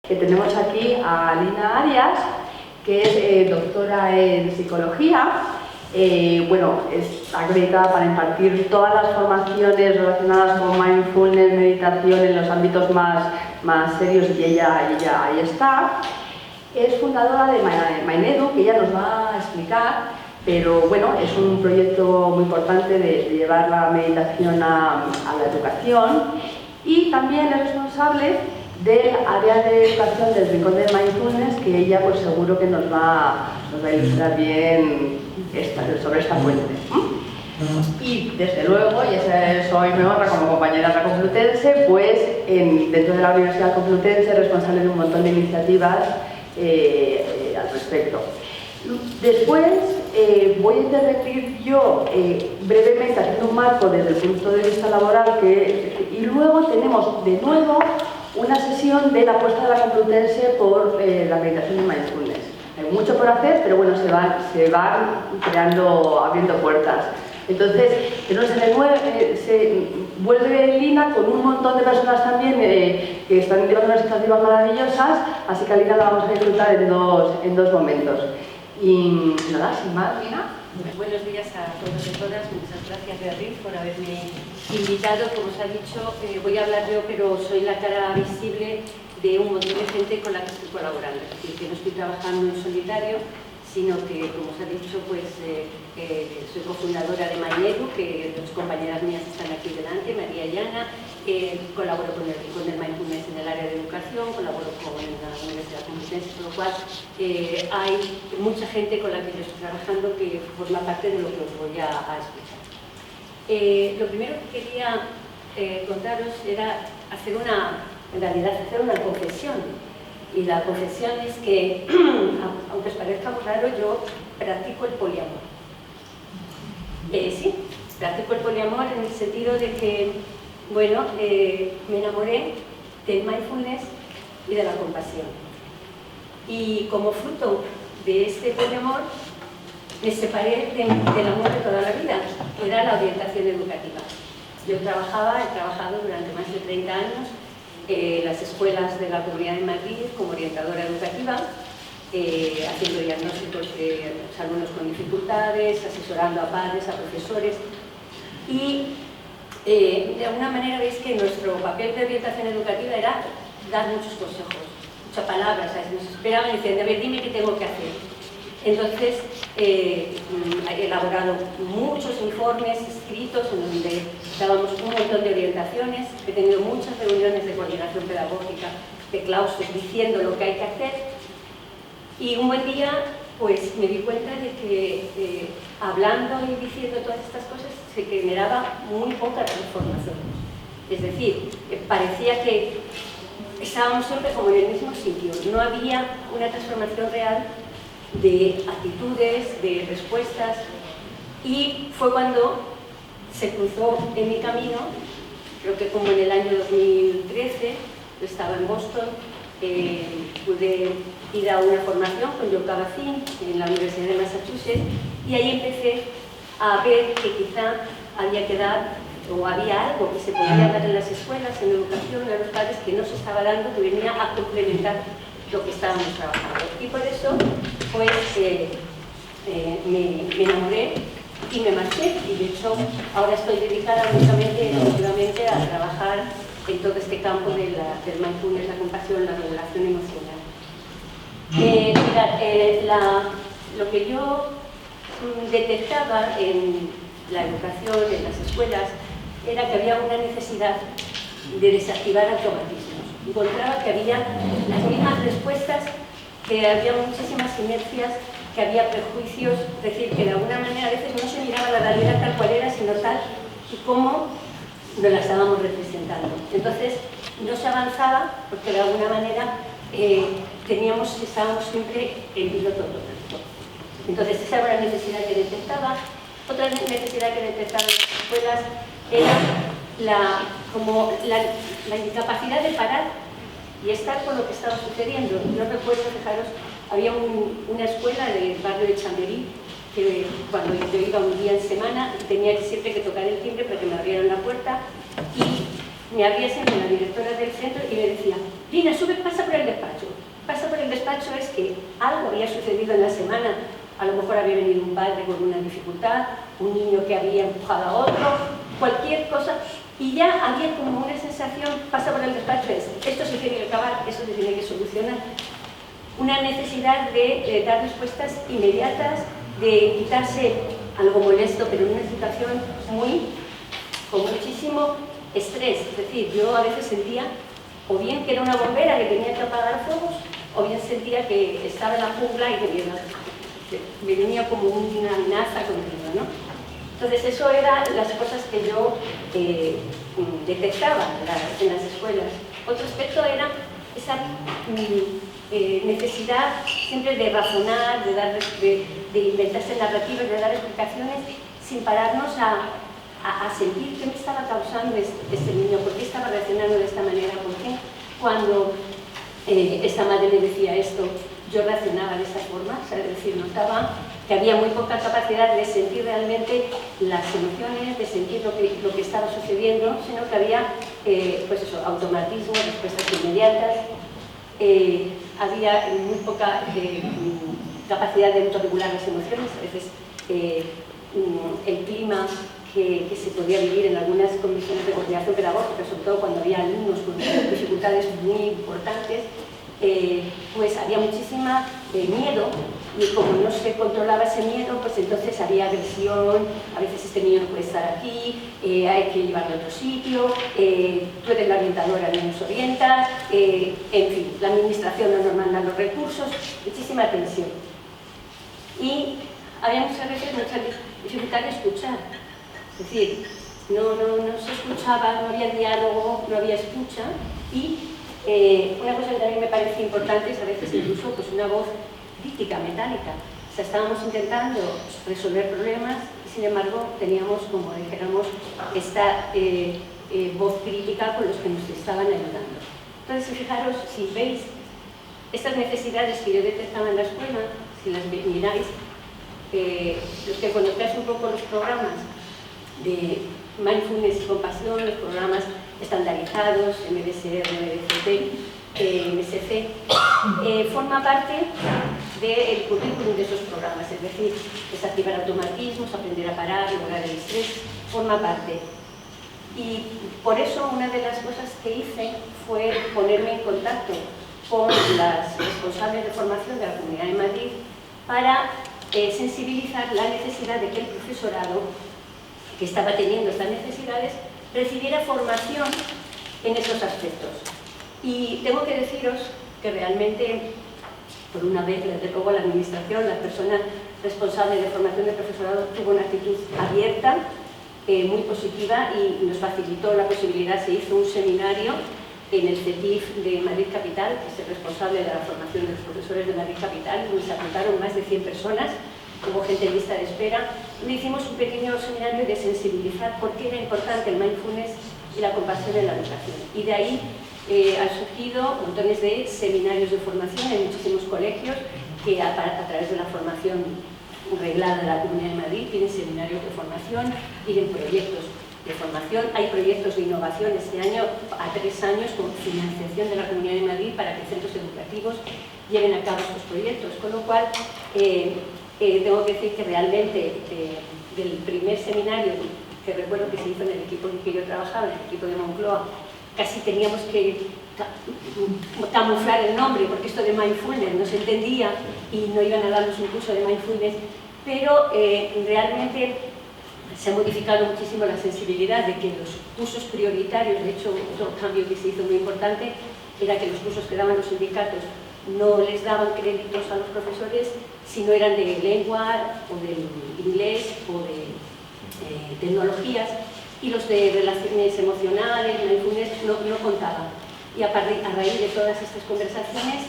Que tenemos aquí a Lina Arias, que es doctora en psicología. Bueno, es acreditada para impartir todas las formaciones relacionadas con mindfulness, meditación en los ámbitos más serios, y ella ahí está. Es fundadora de MindEdu, que ella nos va a explicar, pero bueno, es un proyecto muy importante de llevar la meditación a la educación, y también es responsable del área de educación del Rincón de Mindfulness, que ella pues seguro que nos va a ilustrar bien sobre esta fuente. Y desde luego, y soy me honra como compañera de la Complutense, pues dentro de la Universidad Complutense responsable de un montón de iniciativas al respecto. Después voy a intervenir yo brevemente haciendo un marco desde el punto de vista laboral, y luego tenemos de nuevo una sesión de la apuesta de la Complutense por la meditación de mindfulness. Hay mucho por hacer, pero bueno, se van abriendo puertas. Entonces, se vuelve Lina con un montón de personas también que están llevando unas iniciativas maravillosas, así que a Lina la vamos a disfrutar en dos momentos. Y nada, sin más, Lina. Buenos días a todos y todas. Muchas gracias, Beatriz, por haberme invitado. Como os ha dicho, voy a hablar yo, pero soy la cara visible de un montón de gente con la que estoy colaborando. Es decir, que no estoy trabajando en solitario, sino que, como os ha dicho, pues soy cofundadora de MindEdu, que dos compañeras mías están aquí delante, María y Ana. Colaboro con el Rincón del Mindfulness en el área de educación, colaboro con la Universidad Complutense, por lo cual hay mucha gente con la que yo estoy trabajando que forma parte de lo que os voy a explicar. Lo primero que quería contaros era hacer una confesión. Y la confesión es que, aunque os parezca muy raro, yo practico el poliamor. Sí, practico el poliamor en el sentido de que, bueno, me enamoré del mindfulness y de la compasión. Y como fruto de este poliamor, me separé del amor de toda la vida, que era la orientación educativa. Yo he trabajado durante más de 30 años en las escuelas de la Comunidad de Madrid como orientadora educativa, haciendo diagnósticos de los alumnos con dificultades, asesorando a padres, a profesores. Y de alguna manera veis que nuestro papel de orientación educativa era dar muchos consejos, muchas palabras. Nos esperaban y decían, a ver, dime qué tengo que hacer. Entonces, he elaborado muchos informes escritos en donde dábamos un montón de orientaciones. He tenido muchas reuniones de coordinación pedagógica, de claustros, diciendo lo que hay que hacer. Y un buen día, pues me di cuenta de que hablando y diciendo todas estas cosas se generaba muy poca transformación. Es decir, parecía que estábamos siempre como en el mismo sitio. No había una transformación real de actitudes, de respuestas, y fue cuando se cruzó en mi camino, creo que como en el año 2013, yo estaba en Boston, pude ir a una formación con John Kabat-Zinn en la Universidad de Massachusetts, y ahí empecé a ver que quizá había que dar, o había algo que se podía dar en las escuelas, en educación, a los padres, que no se estaba dando, que venía a complementar lo que estábamos trabajando. Y por eso, pues, me enamoré y me marché. Y de hecho, ahora estoy dedicada únicamente, exclusivamente, a trabajar en todo este campo del mindfulness, la compasión, la regulación emocional. Mirad, lo que yo detectaba en la educación, en las escuelas, era que había una necesidad de desactivar automatismos. Encontraba que había las mismas respuestas, que había muchísimas inercias, que había prejuicios, es decir, que de alguna manera a veces no se miraba la realidad tal cual era, sino tal y como nos la estábamos representando. Entonces, no se avanzaba porque de alguna manera estábamos siempre en piloto automático. Entonces, esa era una necesidad que detectaba. Otra necesidad que detectaba en las escuelas era la incapacidad de parar y estar con lo que estaba sucediendo. Yo recuerdo, fijaros, había una escuela del barrio de Chamberí, que cuando yo iba un día en semana tenía siempre que tocar el timbre para que me abrieran la puerta, y me abría siempre la directora del centro y me decía: Lina, sube, pasa por el despacho. Pasa por el despacho es que algo había sucedido en la semana. A lo mejor había venido un padre con una dificultad, un niño que había empujado a otro, cualquier cosa, y ya había como una sensación, pasa por el despacho, es esto se tiene que acabar, esto se tiene que solucionar. Una necesidad de dar respuestas inmediatas, de quitarse algo molesto, pero en una situación con muchísimo estrés. Es decir, yo a veces sentía o bien que era una bombera que tenía que apagar fuegos, o bien sentía que estaba en la jungla y que me venía como una amenaza continua, ¿no? Entonces, eso eran las cosas que yo detectaba en las escuelas. Otro aspecto era esa necesidad siempre de razonar, de inventarse narrativas, de dar explicaciones, sin pararnos a sentir qué me estaba causando este niño, por qué estaba reaccionando de esta manera, por qué cuando esta madre me decía esto, yo reaccionaba de esa forma. O sea, es decir, notaba que había muy poca capacidad de sentir realmente las emociones, de sentir lo que estaba sucediendo, sino que había pues eso, automatismo, respuestas inmediatas, había muy poca capacidad de autorregular las emociones. A veces el clima que se podía vivir en algunas comisiones de coordinación pedagógica, sobre todo cuando había alumnos con dificultades muy importantes, pues había muchísima miedo, y como no se controlaba ese miedo, pues entonces había agresión. A veces este niño no puede estar aquí, hay que llevarlo a otro sitio, tú eres la orientadora, no nos orientas, en fin, la administración no nos manda los recursos, muchísima tensión. Y había muchas veces mucha dificultad de escuchar, es decir, no se escuchaba, no había diálogo, no había escucha. Y una cosa que también me parece importante es a veces incluso pues una voz crítica, metálica. O sea, estábamos intentando resolver problemas y sin embargo teníamos, como dijéramos, esta voz crítica con los que nos estaban ayudando. Entonces, fijaros, si veis estas necesidades que yo detectaba en la escuela, si las miráis, los que conozcáis un poco los programas de mindfulness y compasión, los programas estandarizados, MBSR, MBCT, MSC, forma parte del currículum de esos programas, es decir, desactivar automatismos, aprender a parar, lograr el estrés, forma parte. Y por eso una de las cosas que hice fue ponerme en contacto con las responsables de formación de la Comunidad de Madrid para sensibilizar la necesidad de que el profesorado que estaba teniendo estas necesidades recibiera formación en esos aspectos. Y tengo que deciros que realmente, por una vez, desde luego la administración, la persona responsable de formación de profesorado tuvo una actitud abierta, muy positiva, y nos facilitó la posibilidad. Se hizo un seminario en el CETIF de Madrid Capital, que es el responsable de la formación de los profesores de Madrid Capital, donde se apuntaron más de 100 personas, hubo gente en lista de espera, y hicimos un pequeño seminario de sensibilizar por qué era importante el mindfulness y la compasión en la educación. Y de ahí han surgido montones de seminarios de formación en muchísimos colegios que a través de la formación reglada de la Comunidad de Madrid tienen seminarios de formación, tienen proyectos de formación, hay proyectos de innovación este año a 3 años con financiación de la Comunidad de Madrid para que centros educativos lleven a cabo estos proyectos, con lo cual tengo que decir que realmente del primer seminario que recuerdo que se hizo en el equipo en que yo trabajaba, en el equipo de Moncloa, casi teníamos que camuflar el nombre porque esto de mindfulness no se entendía y no iban a darnos un curso de mindfulness, pero realmente se ha modificado muchísimo la sensibilidad de que los cursos prioritarios, de hecho otro cambio que se hizo muy importante era que los cursos que daban los sindicatos no les daban créditos a los profesores si no eran de lengua o del inglés o de tecnologías, y los de relaciones emocionales, mindfulness, no contaban. Y a raíz de todas estas conversaciones,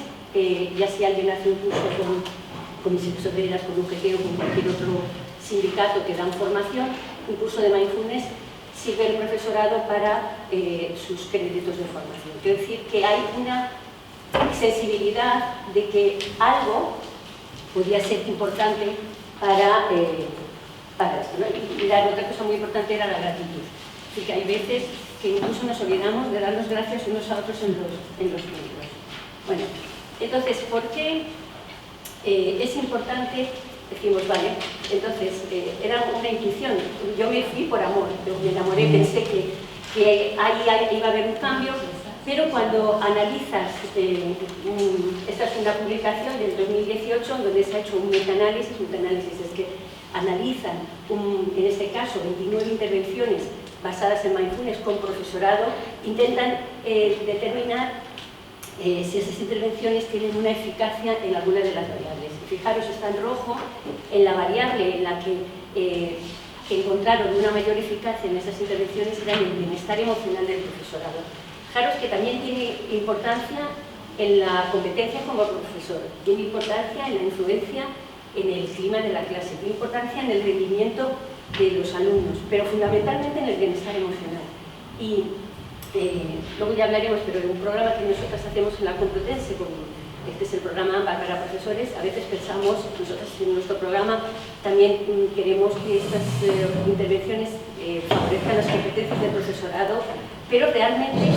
ya si alguien hace un curso con comisiones obreras, con UGT o con cualquier otro sindicato que dan formación, un curso de mindfulness sirve el profesorado para sus créditos de formación. Quiero decir que hay una sensibilidad de que algo podía ser importante para esto, ¿no? Y la otra cosa muy importante era la gratitud. Así que hay veces que incluso nos olvidamos de darnos gracias unos a otros en los libros. Bueno, entonces, ¿por qué es importante? Decimos, vale, entonces era una intuición, yo me fui por amor, yo me enamoré, pensé que ahí iba a haber un cambio, pero cuando analizas, esta es una publicación del 2018 donde se ha hecho un metaanálisis es que analizan, en este caso, 29 intervenciones basadas en mindfulness con profesorado, intentan determinar si esas intervenciones tienen una eficacia en alguna de las variables. Fijaros, está en rojo, en la variable en la que encontraron una mayor eficacia en esas intervenciones era en el bienestar emocional del profesorado. Fijaros que también tiene importancia en la competencia como profesor, tiene importancia en la influencia en el clima de la clase, tiene importancia en el rendimiento de los alumnos, pero fundamentalmente en el bienestar emocional. Y luego ya hablaremos, pero en un programa que nosotros hacemos en la Complutense, este es el programa AMBAR para profesores, a veces pensamos, nosotros en nuestro programa también queremos que estas intervenciones favorezcan las competencias del profesorado, pero realmente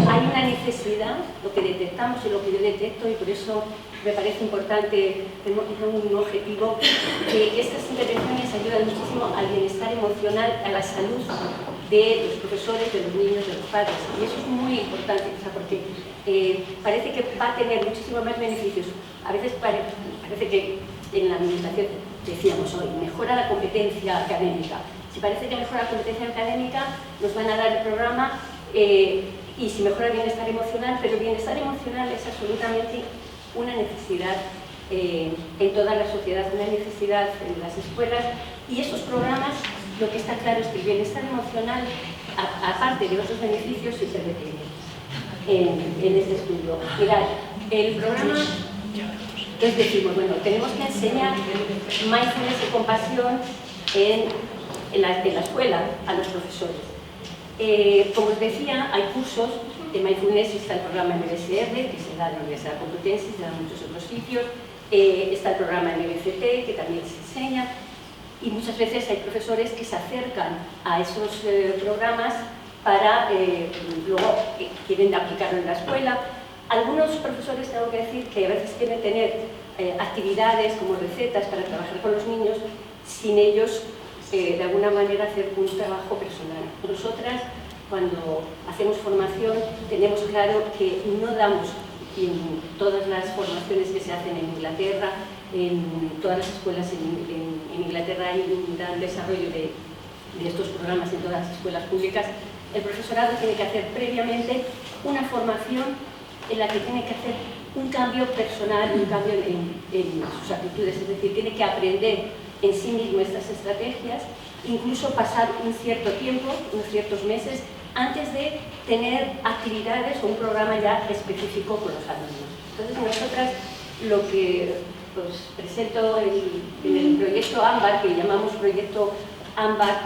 hay una necesidad, lo que detectamos y lo que yo detecto, y por eso me parece importante, tenemos un objetivo, que estas intervenciones ayudan muchísimo al bienestar emocional, a la salud de los profesores, de los niños, de los padres. Y eso es muy importante, porque parece que va a tener muchísimos más beneficios. A veces parece que en la administración, decíamos hoy, mejora la competencia académica. Si parece que mejora la competencia académica, nos van a dar el programa, y si mejora el bienestar emocional, pero el bienestar emocional es absolutamente una necesidad en toda la sociedad, una necesidad en las escuelas, y esos programas, lo que está claro es que el bienestar emocional, aparte de otros beneficios, sí se retiene en este estudio. Mirad, el programa, entonces decimos, bueno, tenemos que enseñar mindfulness y compasión en la escuela a los profesores. Como os decía, hay cursos de mindfulness, está el programa MBSR, que se da en la Universidad Complutense, se da en muchos otros sitios, está el programa MBCT, que también se enseña, y muchas veces hay profesores que se acercan a esos programas para luego quieren aplicarlo en la escuela. Algunos profesores, tengo que decir, que a veces quieren tener actividades como recetas para trabajar con los niños, sin ellos de alguna manera hacer un trabajo personal. Nosotras, cuando hacemos formación, tenemos claro que no damos en todas las formaciones que se hacen en Inglaterra, en todas las escuelas en Inglaterra hay un gran desarrollo de estos programas en todas las escuelas públicas. El profesorado tiene que hacer previamente una formación en la que tiene que hacer un cambio personal, un cambio en sus actitudes, es decir, tiene que aprender en sí mismo estas estrategias, incluso pasar un cierto tiempo, unos ciertos meses, antes de tener actividades o un programa ya específico con los alumnos. Entonces, nosotras lo que os presento en el proyecto AMBAR, que llamamos proyecto AMBAR,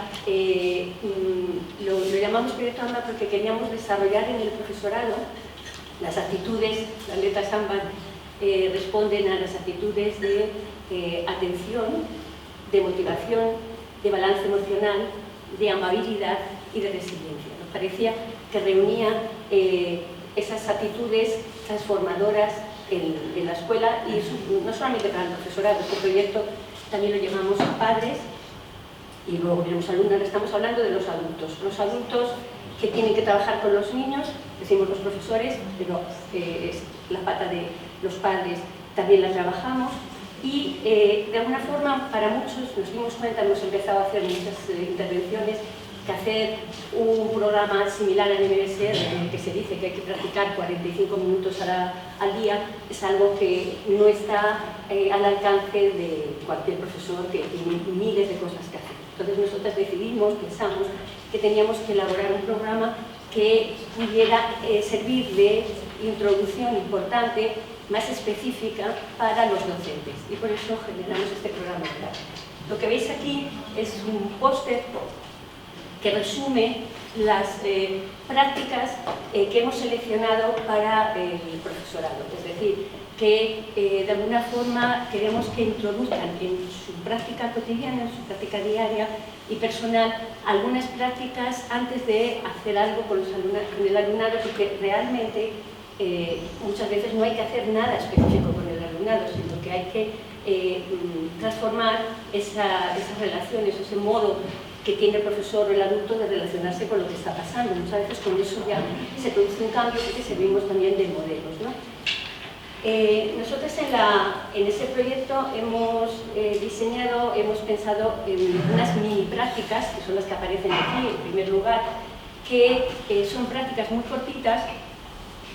lo llamamos proyecto AMBAR porque queríamos desarrollar en el profesorado las actitudes, las letras AMBAR responden a las actitudes de atención, de motivación, de balance emocional, de amabilidad y de resiliencia. Nos parecía que reunía esas actitudes transformadoras en la escuela, y eso, no solamente para el profesorado, este proyecto también lo llamamos a padres y luego tenemos alumnos. Estamos hablando de los adultos que tienen que trabajar con los niños, decimos los profesores, pero es la pata de los padres también la trabajamos. Y de alguna forma, para muchos, nos dimos cuenta, hemos empezado a hacer muchas intervenciones, que hacer un programa similar al MBSR, en el que se dice que hay que practicar 45 minutos al día, es algo que no está al alcance de cualquier profesor, que tiene miles de cosas que hacer. Entonces nosotros pensamos que teníamos que elaborar un programa que pudiera servir de introducción importante, más específica para los docentes, y por eso generamos este programa. Lo que veis aquí es un póster que resume las prácticas que hemos seleccionado para el profesorado, es decir, que de alguna forma queremos que introduzcan en su práctica cotidiana, en su práctica diaria, y personal algunas prácticas antes de hacer algo con el alumnado, porque realmente muchas veces no hay que hacer nada específico con el alumnado, sino que hay que transformar esas relaciones, ese modo que tiene el profesor o el adulto de relacionarse con lo que está pasando. Muchas veces con eso ya se produce un cambio porque servimos también de modelos, ¿no? Nosotros en ese proyecto hemos diseñado, hemos pensado en unas mini prácticas, que son las que aparecen aquí en primer lugar, que son prácticas muy cortitas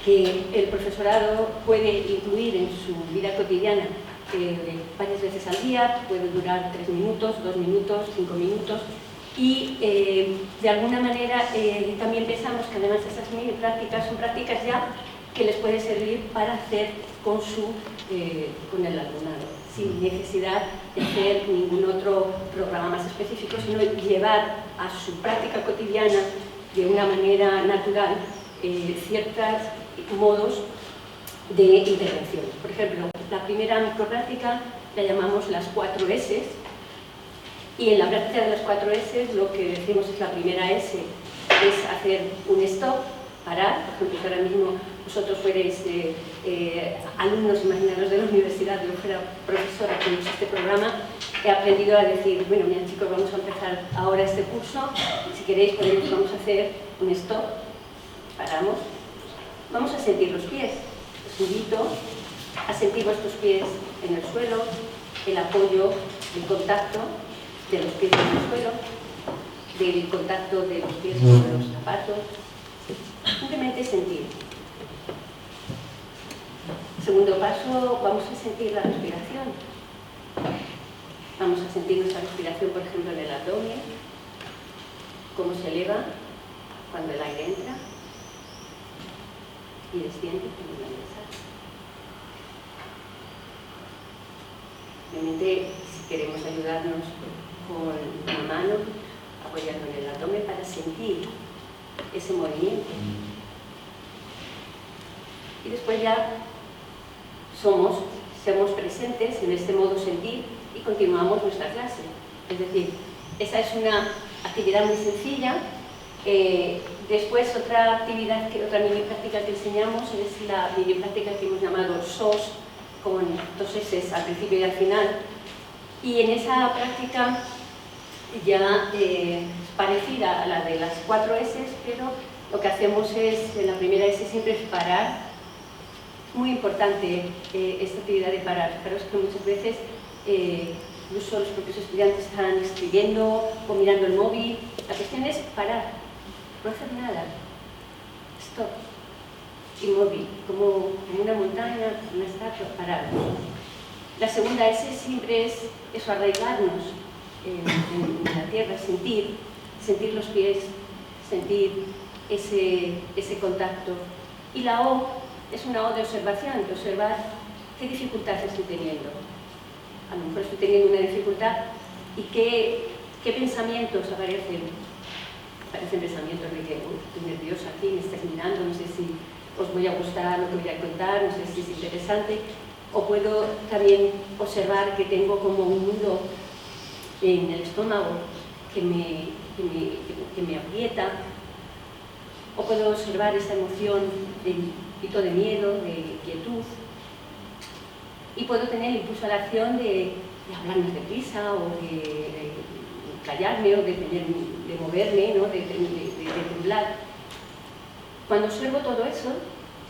que el profesorado puede incluir en su vida cotidiana varias veces al día, puede durar 3 minutos, 2 minutos, 5 minutos, y de alguna manera también pensamos que además esas mini prácticas son prácticas ya que les puede servir para hacer con el alumnado, sin necesidad de hacer ningún otro programa más específico, sino llevar a su práctica cotidiana de una manera natural ciertos modos de intervención. Por ejemplo, la primera micropráctica la llamamos las 4 S, y en la práctica de las 4 S lo que decimos es la primera S es hacer un stop, parar. Por ejemplo, que ahora mismo vosotros fuerais alumnos, imaginaros, de la universidad, yo fuera profesora que usa este programa, he aprendido a decir, bueno, mira chicos, vamos a empezar ahora este curso, si queréis vamos a hacer un stop, paramos, vamos a sentir los pies, os invito a sentir vuestros pies en el suelo, el apoyo, el contacto de los pies en el suelo, del contacto de los pies con los zapatos, simplemente sentir. Segundo paso, vamos a sentir la respiración. Vamos a sentir nuestra respiración, por ejemplo, en el abdomen, cómo se eleva cuando el aire entra y desciende cuando el aire sale. Obviamente, si queremos ayudarnos con la mano, apoyando en el abdomen para sentir ese movimiento. Y después ya somos presentes en este modo sentir y continuamos nuestra clase. Es decir, esa es una actividad muy sencilla. Después otra mini práctica que enseñamos es la mini práctica que hemos llamado SOS, con 2 S al principio y al final. Y en esa práctica ya es parecida a la de las 4 S, pero lo que hacemos es, en la primera S siempre es parar. Muy importante esta actividad de parar. Fijaros que muchas veces incluso los propios estudiantes están escribiendo o mirando el móvil. La cuestión es parar, no hacer nada. Stop. Inmóvil, como una montaña, una estatua, parar. La segunda S siempre es eso, arraigarnos en la tierra, sentir los pies, sentir ese contacto. Y la O es una O de observación, de observar qué dificultades estoy teniendo. A lo mejor estoy teniendo una dificultad y qué pensamientos aparecen. Aparecen pensamientos de que estoy nerviosa aquí, me estáis mirando, no sé si os voy a gustar lo que voy a contar, no sé si es interesante. O puedo también observar que tengo como un nudo en el estómago que me aprieta. O puedo observar esa emoción de un poquito de miedo, de inquietud. Y puedo tener el impulso a la acción de hablar más deprisa, o de callarme, o de moverme, ¿no? de temblar. Cuando observo todo eso,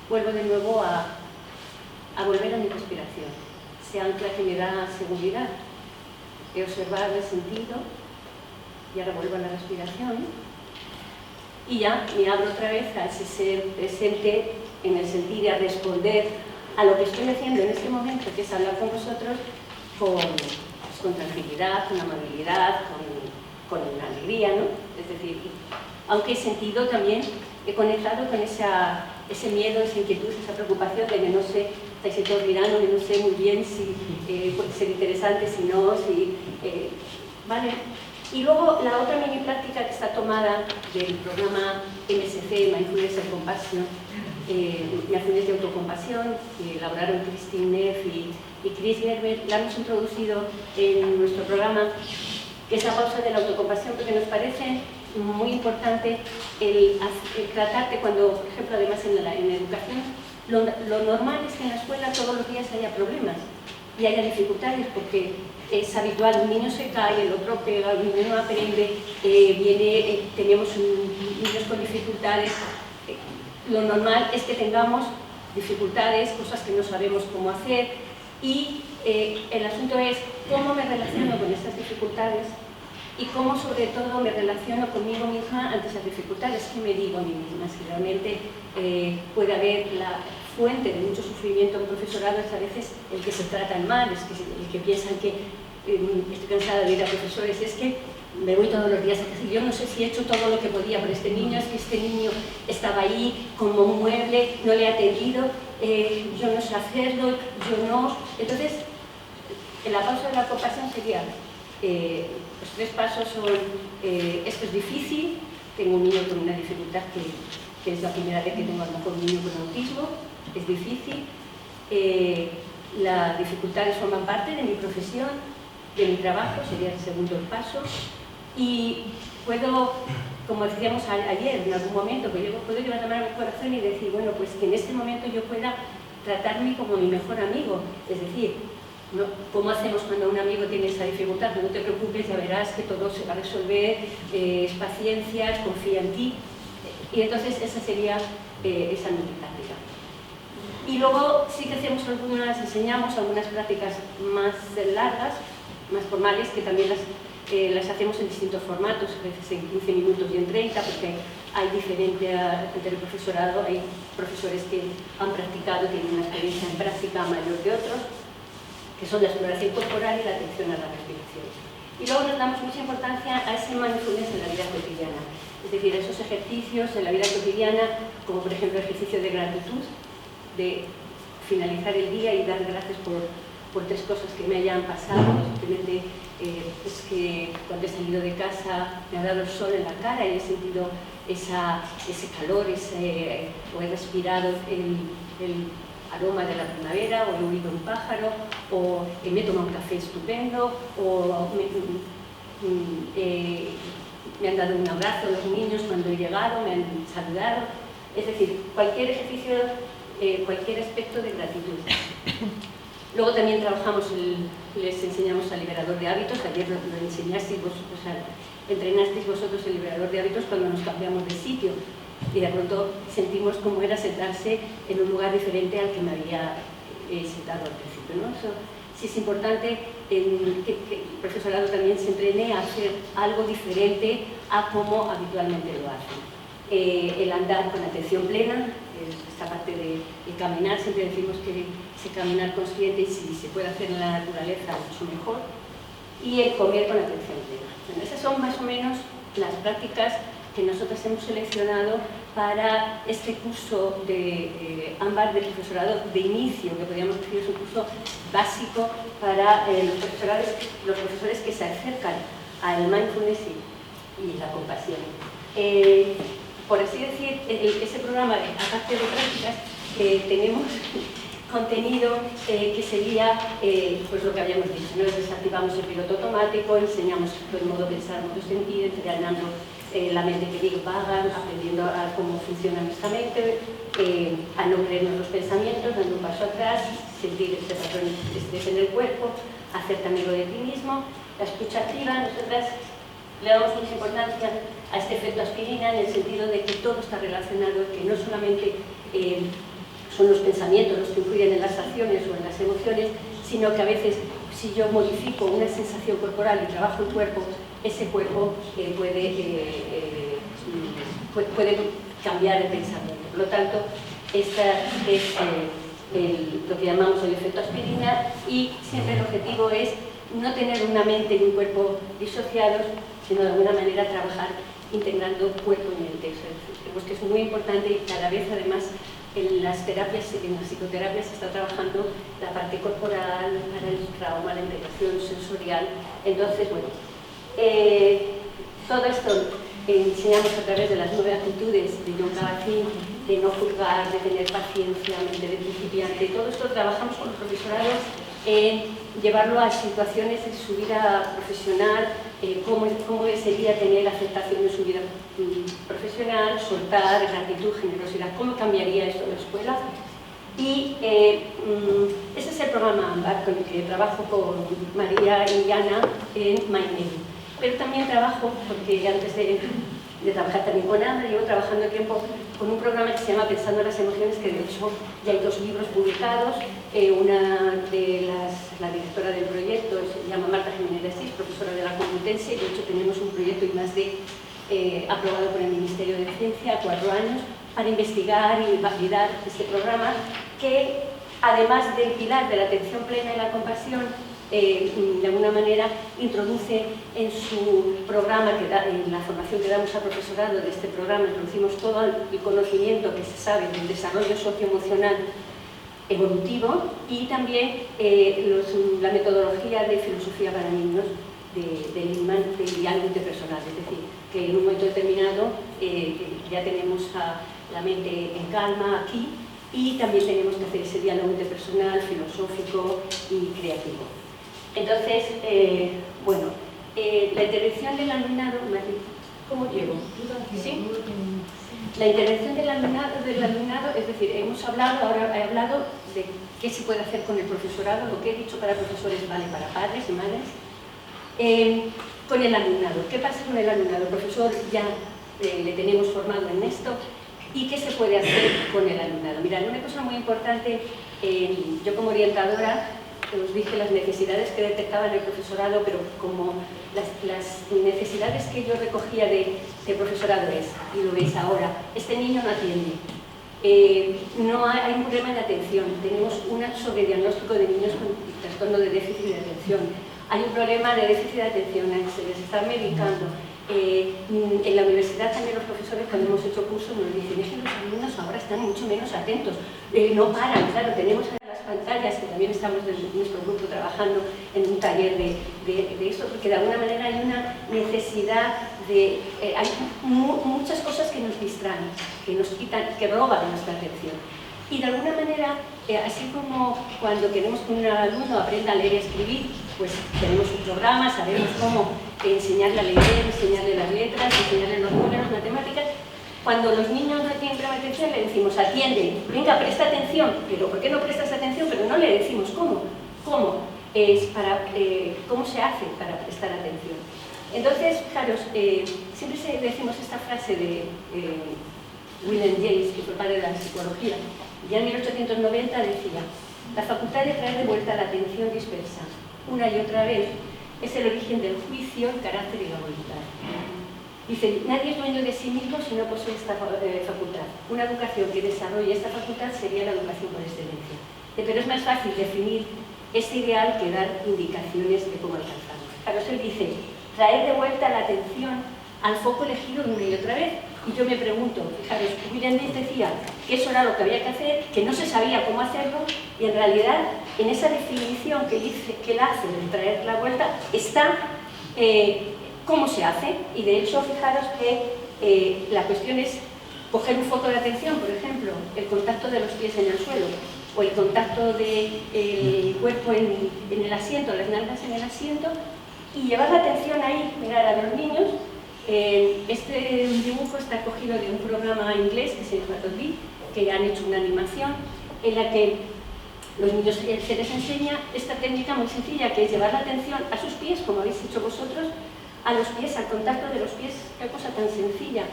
vuelvo de nuevo a volver a mi respiración. Ese ancla que me da seguridad. He observado, he sentido, y ahora vuelvo a la respiración. Y ya me abro otra vez a ese ser presente en el sentir y a responder a lo que estoy haciendo en este momento, que es hablar con vosotros con tranquilidad, con amabilidad, con alegría, ¿no? Es decir, aunque he sentido también, he conectado con ese miedo, esa inquietud, esa preocupación de que no sé, estáis todos mirando, que no sé muy bien si puede ser interesante, si no, ¿vale? Y luego la otra mini práctica que está tomada del programa MSC, Mindfulness and Compassion, Mindfulness de Autocompasión, que elaboraron Christine Neff y Chris Gerber, la hemos introducido en nuestro programa que esa pausa de la autocompasión, porque nos parece muy importante el tratarte cuando, por ejemplo, además en la educación, lo normal es que en la escuela todos los días haya problemas y haya dificultades, porque es habitual, un niño se cae, el otro pega, el niño no aprende, tenemos niños con dificultades. Lo normal es que tengamos dificultades, cosas que no sabemos cómo hacer, y el asunto es cómo me relaciono con estas dificultades y cómo sobre todo me relaciono conmigo misma ante esas dificultades. ¿Qué me digo a mí misma? Si realmente puede haber la fuente de mucho sufrimiento en profesorado, es a veces el que se tratan mal, es que el que piensan que estoy cansada de ir a profesores, es que me voy todos los días a casa y yo no sé si he hecho todo lo que podía por este niño, es que este niño estaba ahí como un mueble, no le he atendido, yo no sé hacerlo, yo no. Entonces, en la pausa de la compasión sería, los 3 pasos son, esto es difícil, tengo un niño con una dificultad que es la primera vez que tengo a lo mejor un niño con autismo, es difícil, las dificultades forman parte de mi profesión, de mi trabajo, sería el segundo paso, y puedo, como decíamos ayer, en algún momento, que yo puedo llevar la mano al corazón y decir, bueno, pues que en este momento yo pueda tratarme como mi mejor amigo, es decir, ¿no? ¿Cómo hacemos cuando un amigo tiene esa dificultad? No te preocupes, ya verás que todo se va a resolver, es paciencia, confía en ti, y entonces esa sería esa mi práctica. Y luego sí que enseñamos algunas prácticas más largas, más formales, que también las hacemos en distintos formatos, a veces en 15 minutos y en 30, porque hay diferencia entre el profesorado, hay profesores que han practicado, tienen una experiencia en práctica mayor que otros, que son la exploración corporal y la atención a la respiración. Y luego nos damos mucha importancia a ese mindfulness en la vida cotidiana, es decir, esos ejercicios en la vida cotidiana, como por ejemplo el ejercicio de gratitud, de finalizar el día y dar gracias por 3 cosas que me hayan pasado. Simplemente es que cuando he salido de casa me ha dado el sol en la cara y he sentido ese calor, o he respirado el aroma de la primavera, o he oído un pájaro, o me he tomado un café estupendo, o me han dado un abrazo los niños cuando he llegado, me han saludado. Es decir, cualquier ejercicio, cualquier aspecto de gratitud. Luego también les enseñamos al liberador de hábitos. Ayer lo enseñasteis vosotros, entrenasteis vosotros el liberador de hábitos cuando nos cambiamos de sitio. Y de pronto sentimos cómo era sentarse en un lugar diferente al que me había sentado al principio, ¿no? Eso sí es importante que el profesorado también se entrene a hacer algo diferente a como habitualmente lo hacen. El andar con atención plena, esta parte de caminar, siempre decimos que ese caminar consciente, y si se puede hacer en la naturaleza, mucho mejor. Y el comer con atención plena. Bueno, esas son más o menos las prácticas que nosotros hemos seleccionado para este curso de AMBAR de profesorado de inicio, que podríamos decir es un curso básico para los profesores que se acercan al mindfulness y la compasión. Por así decir, ese programa, aparte de prácticas, tenemos contenido que sería pues lo que habíamos dicho, ¿no? Desactivamos el piloto automático, enseñamos el modo pensar, modo sentir, entrenando la mente que divaga, aprendiendo a cómo funciona nuestra mente, a no creernos los pensamientos, dando un paso atrás, sentir este patrón de estrés en el cuerpo, hacerte amigo de ti mismo. La escucha activa, nosotras le damos mucha importancia a este efecto aspirina en el sentido de que todo está relacionado, que no solamente son los pensamientos los que influyen en las acciones o en las emociones, sino que a veces si yo modifico una sensación corporal y trabajo el cuerpo, ese cuerpo puede cambiar el pensamiento. Por lo tanto, esta es lo que llamamos el efecto aspirina, y siempre el objetivo es no tener una mente y un cuerpo disociados, sino de alguna manera trabajar integrando cuerpo y mente. Creemos que es muy importante, y cada vez además en las terapias, en la psicoterapia se está trabajando la parte corporal, para el trauma, la integración sensorial. Entonces, bueno, todo esto enseñamos a través de las 9 actitudes de Jon Kabat-Zinn, de no juzgar, de tener paciencia, mente de principiante. Todo esto trabajamos con los profesorados en llevarlo a situaciones de su vida profesional cómo sería tener aceptación en su vida profesional, soltar, gratitud, generosidad, cómo cambiaría esto en la escuela. Y ese es el programa AMBAR con el que trabajo con María y Ana en MyName. Pero también trabajo, porque antes de trabajar también con Ana, llevo trabajando tiempo con un programa que se llama Pensando en las Emociones, que de hecho ya hay 2 libros publicados. Una de la directora del proyecto se llama Marta Jiménez de Asís, profesora de la Complutense, y de hecho tenemos un proyecto aprobado por el Ministerio de Ciencia, 4 años, para investigar y validar este programa, que además del pilar de la atención plena y la compasión, de alguna manera introduce en su programa, en la formación que damos al profesorado de este programa, introducimos todo el conocimiento que se sabe del desarrollo socioemocional evolutivo y también la metodología de filosofía para niños de Lindman, del diálogo interpersonal, es decir, que en un momento determinado ya tenemos a la mente en calma aquí y también tenemos que hacer ese diálogo interpersonal, filosófico y creativo. Entonces, bueno, la intervención del alumnado, ¿cómo llego? ¿Sí? La intervención del alumnado, es decir, ahora he hablado de qué se puede hacer con el profesorado, lo que he dicho para profesores vale para padres y madres. Con el alumnado, ¿qué pasa con el alumnado? El profesor ya le tenemos formado en esto. ¿Y qué se puede hacer con el alumnado? Mirad, una cosa muy importante, yo como orientadora os dije las necesidades que detectaba en el profesorado, pero como las necesidades que yo recogía del profesorado y lo veis ahora, este niño no atiende, no hay un problema de atención, tenemos un sobrediagnóstico de niños con trastorno de déficit de atención, hay un problema de déficit de atención, se les está medicando. En la universidad también los profesores, cuando hemos hecho cursos, nos dicen que los alumnos ahora están mucho menos atentos, no paran, claro, tenemos las pantallas, que también estamos desde nuestro grupo trabajando en un taller de esto, porque de alguna manera hay una necesidad hay muchas cosas que nos distraen, que nos quitan, que roban nuestra atención. Y de alguna manera, así como cuando queremos que un alumno aprenda a leer y escribir, pues tenemos un programa, sabemos cómo enseñarle a leer, enseñarle las letras, enseñarle los números, matemáticas. Cuando los niños no tienen problema de atención, le decimos, atiende, venga, presta atención. Pero ¿por qué no prestas atención? Pero no le decimos cómo. ¿Cómo se hace para prestar atención? Entonces, fijaros, siempre decimos esta frase de William James, que fue padre de la psicología. Ya en 1890 decía, la facultad de traer de vuelta la atención dispersa, una y otra vez, es el origen del juicio, el carácter y la voluntad. Dice, nadie es dueño de sí mismo si no posee esta facultad. Una educación que desarrolle esta facultad sería la educación por excelencia. Pero es más fácil definir este ideal que dar indicaciones de cómo alcanzarlo. Claro, él dice, traer de vuelta la atención al foco elegido una y otra vez. Y yo me pregunto, fijaros, William James decía que eso era lo que había que hacer, que no se sabía cómo hacerlo, y en realidad en esa definición que él hace de traer la vuelta está cómo se hace. Y de hecho, fijaros que la cuestión es coger un foco de atención, por ejemplo, el contacto de los pies en el suelo, o el contacto del cuerpo en el asiento, las nalgas en el asiento, y llevar la atención ahí, mirar a los niños. Este dibujo está cogido de un programa inglés que se llama Todby, que han hecho una animación en la que los niños se les enseña esta técnica muy sencilla, que es llevar la atención a sus pies, como habéis hecho vosotros, a los pies, al contacto de los pies. Qué cosa tan sencilla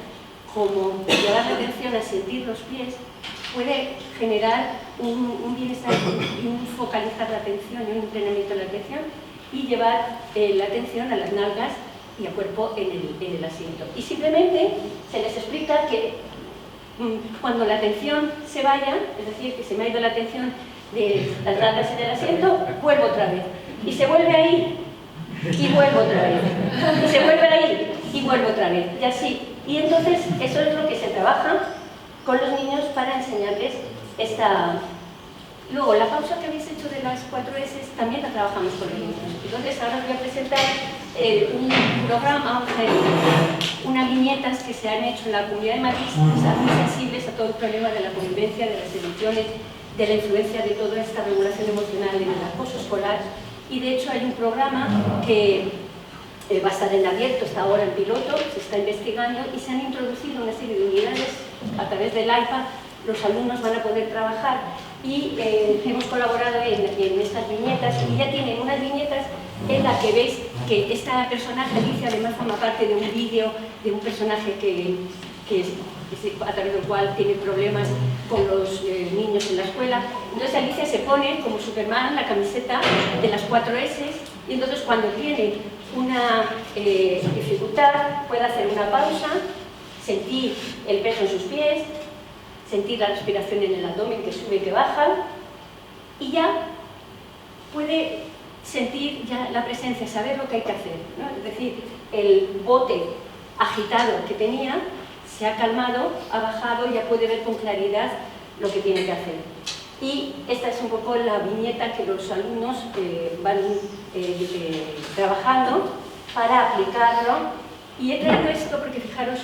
como llevar la atención a sentir los pies puede generar un bienestar y un focalizar la atención y un entrenamiento de la atención, y llevar la atención a las nalgas y al cuerpo en el asiento. Y simplemente se les explica que cuando la atención se vaya, es decir, que se me ha ido la atención de las nalgas en el asiento, vuelvo otra vez. Y se vuelve a ir y vuelvo otra vez. Y se vuelve a ir y vuelvo otra vez. Y así. Y entonces eso es lo que se trabaja con los niños para enseñarles esta... Luego, la pausa que habéis hecho de las 4 S también la trabajamos con los niños. Entonces, ahora os voy a presentar un programa, unas viñetas que se han hecho en la Comunidad de Madrid, que están muy sensibles a todo el problema de la convivencia, de las emociones, de la influencia de toda esta regulación emocional en el acoso escolar. Y de hecho hay un programa que va a estar en abierto, está ahora en piloto, se está investigando y se han introducido una serie de unidades a través del iPad. Los alumnos van a poder trabajar y hemos colaborado en estas viñetas y ya tienen unas viñetas en las que veis que esta personaje, Alicia, además forma parte de un vídeo de un personaje que a través del cual tiene problemas con los niños en la escuela. Entonces Alicia se pone como Superman la camiseta de las 4 S y entonces cuando tiene una dificultad puede hacer una pausa, sentir el peso en sus pies, sentir la respiración en el abdomen que sube y que baja y ya puede sentir ya la presencia, saber lo que hay que hacer, ¿no? Es decir, el bote agitado que tenía se ha calmado, ha bajado, ya puede ver con claridad lo que tiene que hacer. Y esta es un poco la viñeta que los alumnos van trabajando para aplicarlo. Y he traído esto porque fijaros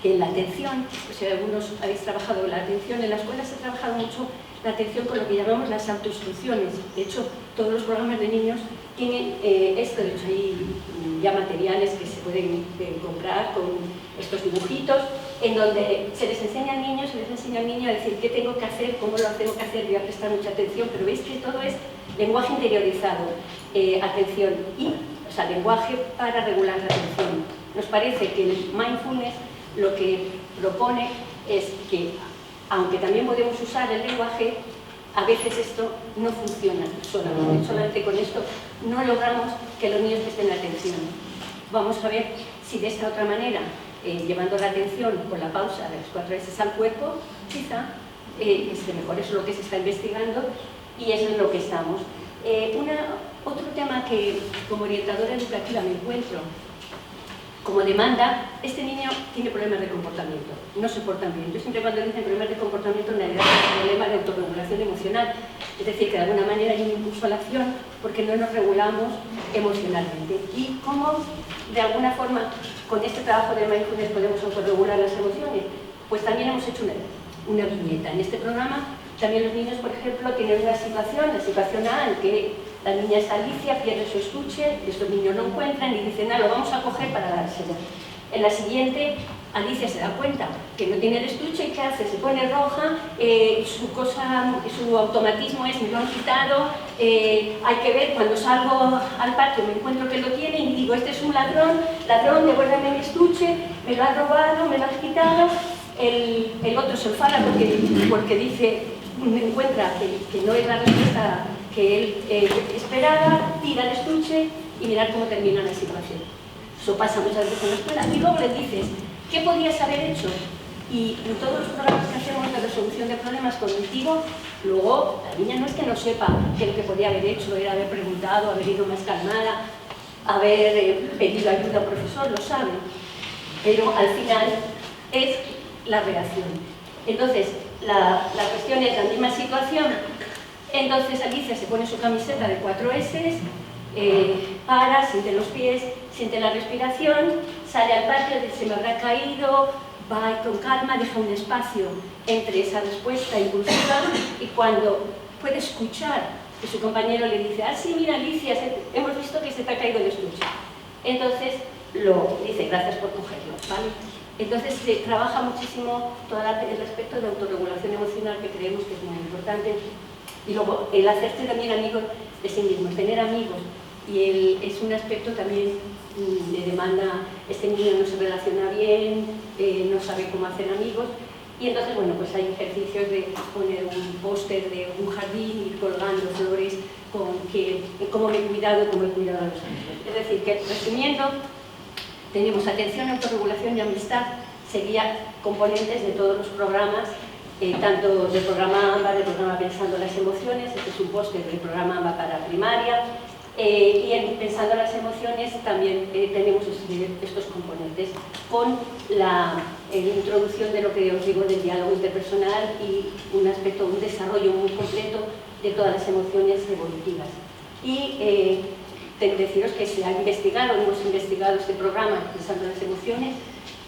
que la atención, si algunos habéis trabajado la atención, en la escuela se ha trabajado mucho la atención con lo que llamamos las autoinstrucciones. De hecho, todos los programas de niños tienen esto, de hecho hay ya materiales que se pueden comprar con estos dibujitos, en donde se les enseña al niño, a decir qué tengo que hacer, cómo lo tengo que hacer, voy a prestar mucha atención, pero veis que todo es lenguaje interiorizado, atención, o sea, lenguaje para regular la atención. Nos parece que el mindfulness lo que propone es que, aunque también podemos usar el lenguaje, a veces esto no funciona solamente con esto no logramos que los niños presten atención. Vamos a ver si de esta otra manera, llevando la atención con la pausa de las 4 S al cuerpo, quizá mejor. Eso es lo que se está investigando y eso es lo que estamos. Otro tema que como orientadora educativa me encuentro como demanda, este niño tiene problemas de comportamiento, no se portan bien. Yo siempre cuando dicen problemas de comportamiento, en realidad es un problema de autorregulación emocional, es decir, que de alguna manera hay un impulso a la acción porque no nos regulamos emocionalmente. Y cómo, de alguna forma, con este trabajo de mindfulness podemos autorregular las emociones, pues también hemos hecho una viñeta. En este programa también los niños, por ejemplo, tienen una situación, la situación A, en que la niña es Alicia, pierde su estuche, estos niños lo encuentran y dicen, lo vamos a coger para dárselo. En la siguiente, Alicia se da cuenta que no tiene el estuche y ¿qué hace? Se pone roja, su automatismo es, me lo han quitado, hay que ver, cuando salgo al patio me encuentro que lo tiene y digo, este es un ladrón, devuélveme mi estuche, me lo has robado, me lo has quitado. El otro se enfada porque dice, me encuentra que no es la respuesta que él esperaba, tira el estuche y mirad cómo termina la situación. Eso pasa muchas veces en la escuela. Y luego le dices, ¿qué podías haber hecho? Y en todos los programas que hacemos de resolución de problemas cognitivos, luego la niña no es que no sepa que lo que podía haber hecho era haber preguntado, haber ido más calmada, haber pedido ayuda al profesor, lo sabe. Pero al final es la reacción. Entonces, la cuestión es la misma situación. Entonces Alicia se pone su camiseta de 4 S, para, siente los pies, siente la respiración, sale al patio, se me habrá caído, va con calma, deja un espacio entre esa respuesta impulsiva y cuando puede escuchar que su compañero le dice, sí, mira Alicia, hemos visto que se te ha caído el estuche. Entonces lo dice, gracias por cogerlo, ¿vale? Entonces se trabaja muchísimo todo el aspecto de autorregulación emocional que creemos que es muy importante. Y luego el hacerse también amigos de sí mismo, tener amigos. Y es un aspecto también de demanda, este niño no se relaciona bien, no sabe cómo hacer amigos. Y entonces, bueno, pues hay ejercicios de poner un póster de un jardín y colgando flores con cómo me he cuidado, cómo he cuidado a los amigos. Es decir, que resumiendo, tenemos atención, autorregulación y amistad, serían componentes de todos los programas, tanto del programa AMBA, del programa Pensando las Emociones, este es un póster del programa AMBA para primaria, y en Pensando las Emociones también tenemos estos componentes, con la introducción de lo que os digo del diálogo interpersonal y un desarrollo muy completo de todas las emociones evolutivas. Y deciros que se ha investigado, hemos investigado este programa Pensando las Emociones,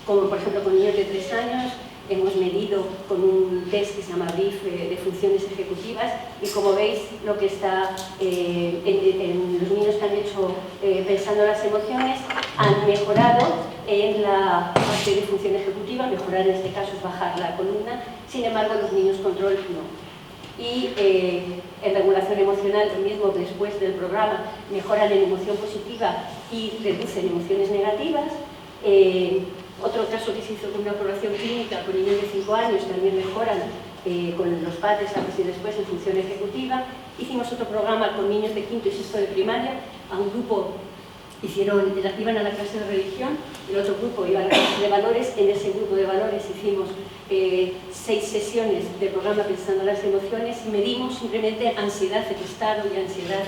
como por ejemplo con niños de 3 años, hemos medido con un test que se llama BIF de funciones ejecutivas, y como veis, lo que está en los niños que han hecho pensando las emociones han mejorado en la parte de función ejecutiva. Mejorar en este caso es bajar la columna, sin embargo los niños control no. Y en regulación emocional, lo mismo después del programa, mejoran en emoción positiva y reducen emociones negativas. Otro caso que se hizo con una población clínica con niños de 5 años, también mejoran con los padres antes y después en función ejecutiva. Hicimos otro programa con niños de 5º y 6º de primaria, a un grupo iban a la clase de religión, el otro grupo iba a la clase de valores. En ese grupo de valores hicimos 6 sesiones de programa pensando las emociones y medimos simplemente ansiedad, el estado y ansiedad,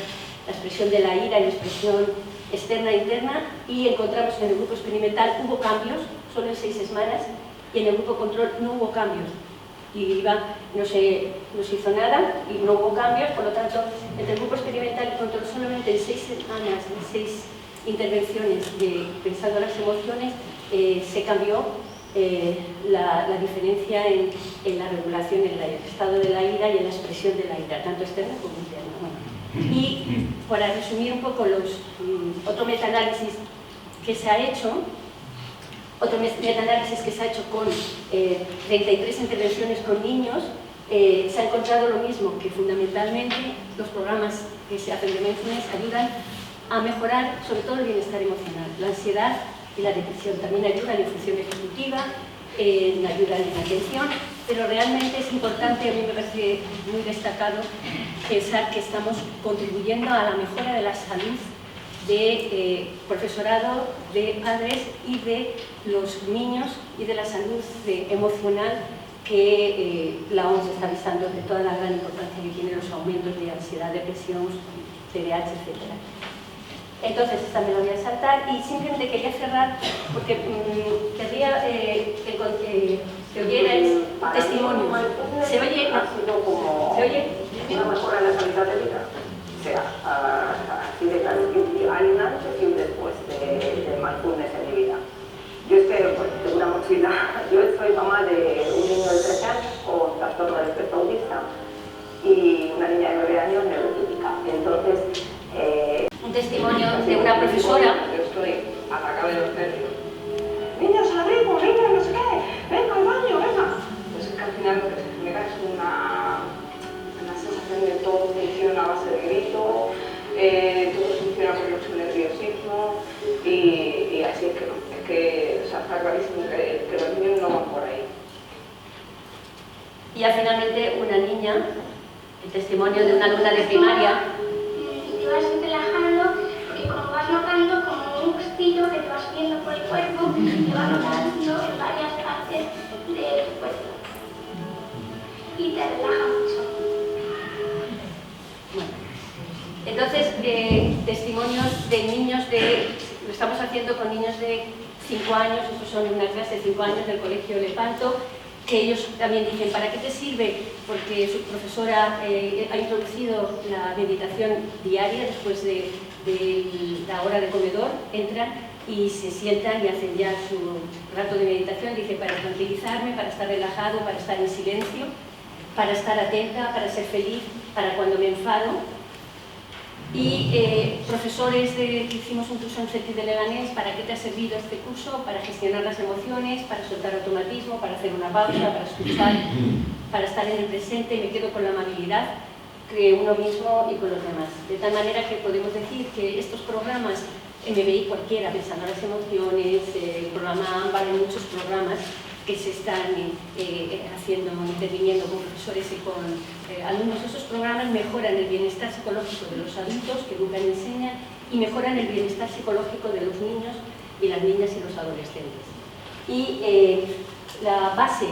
la expresión de la ira y la expresión externa e interna, y encontramos que en el grupo experimental hubo cambios, solo en 6 semanas, y en el grupo control no hubo cambios. Y no se hizo nada y no hubo cambios, por lo tanto, entre el grupo experimental y control solamente en 6 semanas, en 6 intervenciones de pensando las emociones, se cambió la diferencia en la regulación, en el estado de la ira y en la expresión de la ira, tanto externa como interna. Bueno. Y para resumir un poco otro metaanálisis que se ha hecho, con 33 intervenciones con niños, se ha encontrado lo mismo, que fundamentalmente los programas que se hacen de mindfulness ayudan a mejorar sobre todo el bienestar emocional, la ansiedad y la depresión. También ayudan en función ejecutiva, ayudan en atención, pero realmente es importante, a mí me parece muy destacado, pensar que estamos contribuyendo a la mejora de la salud de profesorado, de padres y de los niños, y de la salud emocional que la OMS está avisando de toda la gran importancia que tienen los aumentos de ansiedad, depresión, TDAH, etc. Entonces, esta me la voy a saltar y simplemente quería cerrar porque querría que oyerais testimonios. ¿Se oye? ¿Se oye? Una mejora en la calidad de vida. O sea, así de claro, hay un antes y un después de mindfulness en mi vida. Yo tengo una mochila, yo soy mamá de un niño de 13 años con trastorno del espectro autista y una niña de 9 años neurotípica. Entonces, un testimonio de una profesora. Yo estoy atacada de los nervios. Niños, al ritmo, niños, no sé qué, venga al baño, venga. Pues es que al final lo que se genera es una sensación de todo funciona a base de grito, todo funciona por mucho nerviosismo y así es que no. Es que o sea, está clarísimo que los niños no van por ahí. Y ya finalmente una niña, el testimonio de una alumna de primaria. Te vas relajando porque como vas notando como un gustillo que te va subiendo por el cuerpo, te va notando en varias partes de tu cuerpo y te relaja mucho. Bueno, entonces, testimonios de niños lo estamos haciendo con niños de 5 años, estos son una clase de 5 años del colegio Lepanto, que ellos también dicen, ¿para qué te sirve? Porque su profesora ha introducido la meditación diaria después de la hora de comedor, entran y se sientan y hacen ya su rato de meditación. Dice, para tranquilizarme, para estar relajado, para estar en silencio, para estar atenta, para ser feliz, para cuando me enfado. Y profesores que hicimos un curso en CETI de Leganés, ¿para qué te ha servido este curso? Para gestionar las emociones, para soltar automatismo, para hacer una pausa, para escuchar, para estar en el presente. Me quedo con la amabilidad que uno mismo y con los demás. De tal manera que podemos decir que estos programas, MBI cualquiera, pensando las emociones, el programa AMBAR, hay muchos programas que se están interviniendo con profesores y con alumnos. Esos programas mejoran el bienestar psicológico de los adultos que educan y enseñan y mejoran el bienestar psicológico de los niños y las niñas y los adolescentes. Y la base,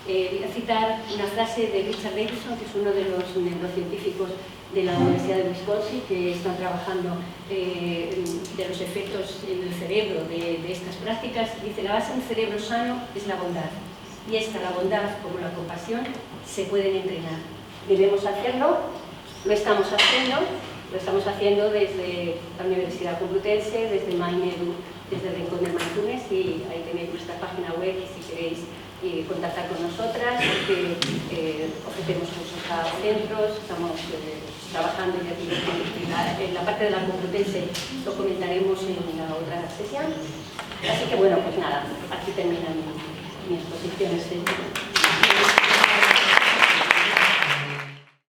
voy a citar una frase de Richard Davidson, que es uno de los neurocientíficos de la Universidad de Wisconsin, que están trabajando de los efectos en el cerebro de estas prácticas. Dice, la base de un cerebro sano es la bondad. Y la bondad como la compasión se pueden entrenar. Debemos hacerlo, lo estamos haciendo desde la Universidad Complutense, desde MindEdu, desde el Rincón del Mindfulness, y ahí tenéis nuestra página web si queréis contactar con nosotras, porque ofrecemos cursos a centros, estamos trabajando y aquí en la parte de la Complutense lo comentaremos en la otra sesión. Así que bueno, pues nada, aquí termina mi exposición.